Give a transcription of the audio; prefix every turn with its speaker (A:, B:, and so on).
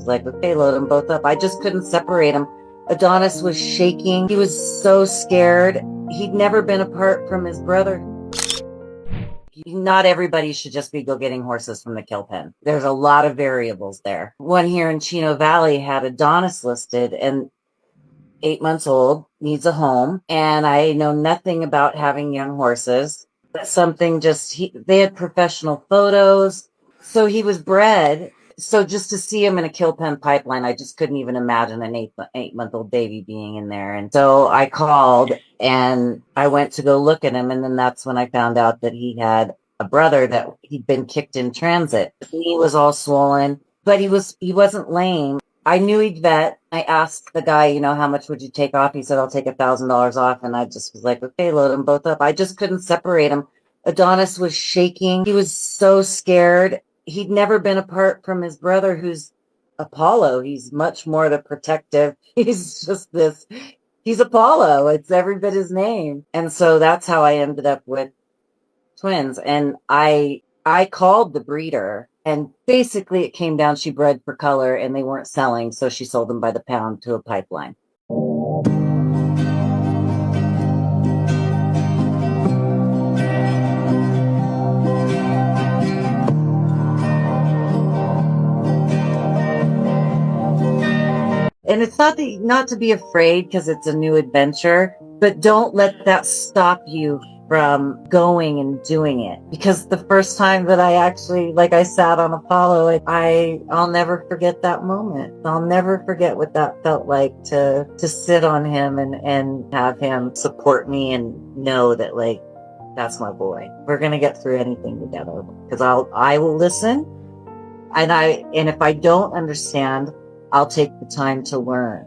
A: was like, okay, load them both up. I just couldn't separate them. Adonis was shaking. He was so scared. He'd never been apart from his brother. Not everybody should just be go getting horses from the kill pen. There's a lot of variables there. One here in Chino Valley had Adonis listed and 8 months old, needs a home. And I know nothing about having young horses. Something just, they had professional photos. So he was bred. So just to see him in a kill pen pipeline, I just couldn't even imagine an eight-month-old baby being in there. And so I called and I went to go look at him. And then that's when I found out that he had a brother that he'd been kicked in transit. His knee was all swollen, but he wasn't lame. I knew he'd vet. I asked the guy, how much would you take off? He said, I'll take $1,000 off. And I just was like, okay, load them both up. I just couldn't separate them. Adonis was shaking. He was so scared. He'd never been apart from his brother, who's Apollo. He's much more the protective. He's just he's Apollo. It's every bit his name. And so that's how I ended up with twins. And I called the breeder, and basically it came down, she bred for color and they weren't selling. So she sold them by the pound to a pipeline. And it's not to be afraid because it's a new adventure, but don't let that stop you from going and doing it. Because the first time that I actually, I sat on Apollo, I'll never forget that moment. I'll never forget what that felt like to sit on him and have him support me and know that that's my boy. We're going to get through anything together because I will listen. And if I don't understand, I'll take the time to learn.